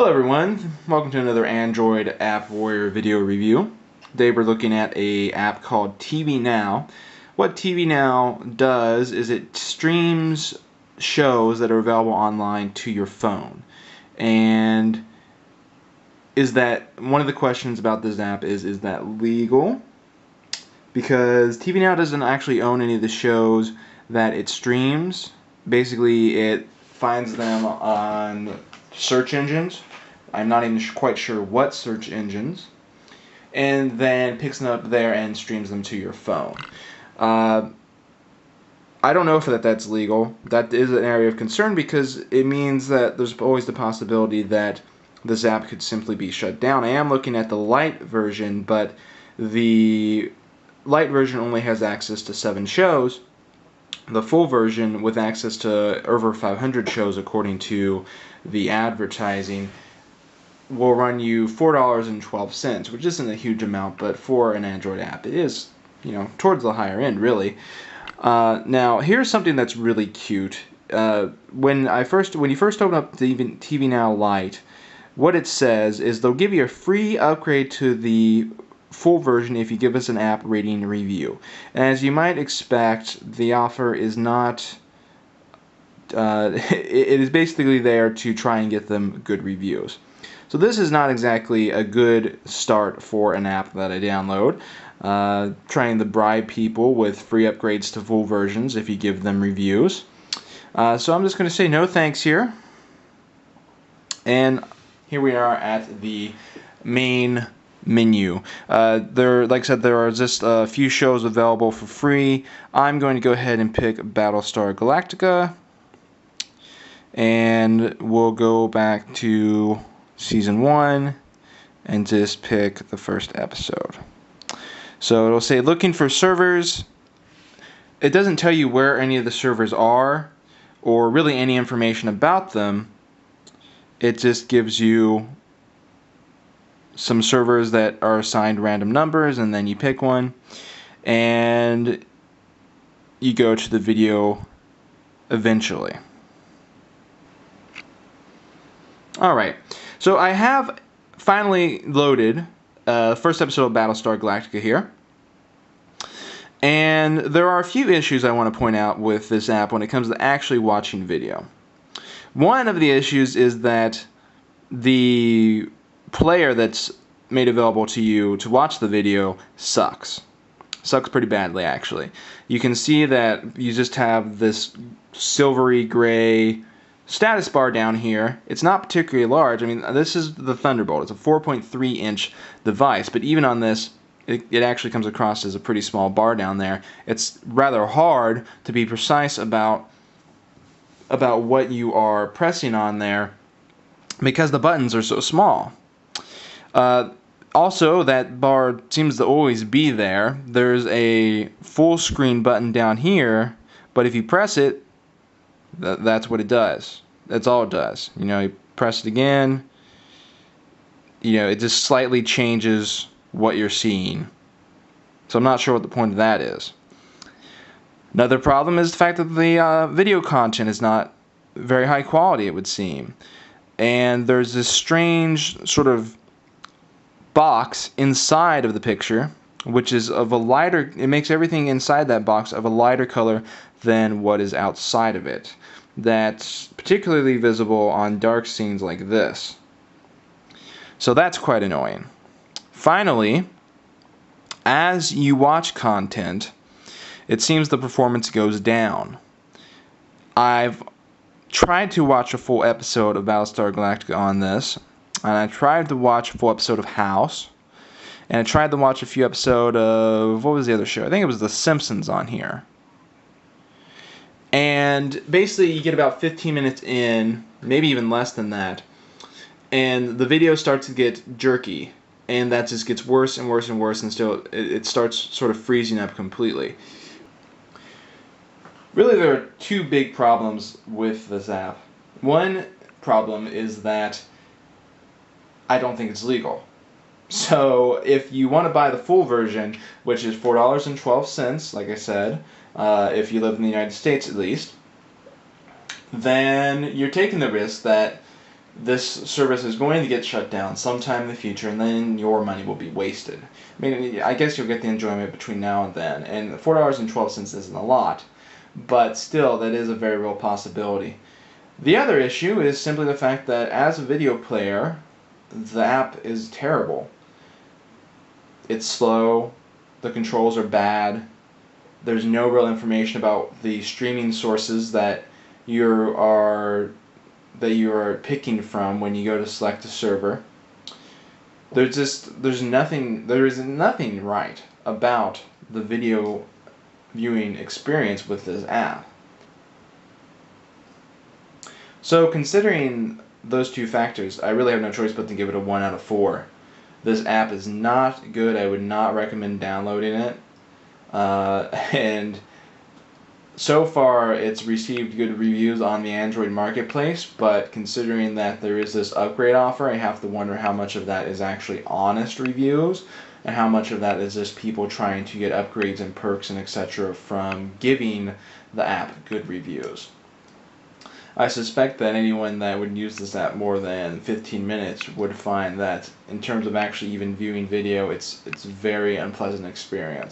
Hello everyone, welcome to another Android App Warrior video review. Today we're looking at an app called TV Now. What TV Now does is it streams shows that are available online to your phone. And is that one of the questions about this app is that legal? Because TV Now doesn't actually own any of the shows that it streams. Basically it finds them on search engines. I'm not even quite sure what search engines, and then picks them up there and streams them to your phone. I don't know if that's legal. That is an area of concern because it means that there's always the possibility that this app could simply be shut down. I am looking at the light version, but the light version only has access to 7 shows. The full version, with access to over 500 shows according to the advertising, will run you $4.12, which isn't a huge amount, but for an Android app it is, towards the higher end, really. Now here's something that's really cute. When you first open up the TV Now Lite, what it says is they'll give you a free upgrade to the full version if you give us an app rating review. And as you might expect, the offer is not it is basically there to try and get them good reviews. So this is not exactly a good start for an app that I download, trying to bribe people with free upgrades to full versions if you give them reviews. So I'm just going to say no thanks here. And here we are at the main menu. Like I said, there are just a few shows available for free. I'm going to go ahead and pick Battlestar Galactica, and we'll go back to Season 1 and just pick the first episode. So it'll say looking for servers. It doesn't tell you where any of the servers are or really any information about them. It just gives you some servers that are assigned random numbers, and then you pick one and you go to the video eventually. Alright, so I have finally loaded first episode of Battlestar Galactica here. And there are a few issues I want to point out with this app when it comes to actually watching video. One of the issues is that the player that's made available to you to watch the video sucks. Sucks pretty badly, actually. You can see that you just have this silvery gray status bar down here. It's not particularly large. I mean, this is the Thunderbolt. It's a 4.3 inch device, but even on this, it actually comes across as a pretty small bar down there. It's rather hard to be precise about what you are pressing on there because the buttons are so small. Also, that bar seems to always be there. There's a full screen button down here, but if you press it, that's what it does. That's all it does. You press it again, it just slightly changes what you're seeing. So I'm not sure what the point of that is. Another problem is the fact that the video content is not very high quality, it would seem. And there's this strange sort of box inside of the picture, which is of a lighter, it makes everything inside that box of a lighter color than what is outside of it. That's particularly visible on dark scenes like this. So that's quite annoying. Finally, as you watch content, it seems the performance goes down. I've tried to watch a full episode of Battlestar Galactica on this, and I tried to watch a full episode of House, and I tried to watch a few episodes of, what was the other show? I think it was The Simpsons on here. And basically you get about 15 minutes in, maybe even less than that, and the video starts to get jerky, and that just gets worse and worse and worse, and still it starts sort of freezing up completely. Really, there are two big problems with this app. One problem is that I don't think it's legal. So if you want to buy the full version, which is $4.12, like I said, if you live in the United States at least, then you're taking the risk that this service is going to get shut down sometime in the future, and then your money will be wasted. I mean, I guess you'll get the enjoyment between now and then, and $4.12 isn't a lot, but still, that is a very real possibility. The other issue is simply the fact that as a video player, the app is terrible. It's slow, the controls are bad, there's no real information about the streaming sources that you are picking from when you go to select a server. There is nothing right about the video viewing experience with this app. So considering those two factors, I really have no choice but to give it a 1 out of 4. This app is not good. I would not recommend downloading it. And so far it's received good reviews on the Android marketplace, but considering that there is this upgrade offer, I have to wonder how much of that is actually honest reviews and how much of that is just people trying to get upgrades and perks and etc. from giving the app good reviews. I suspect that anyone that would use this app more than 15 minutes would find that in terms of actually even viewing video, it's a very unpleasant experience.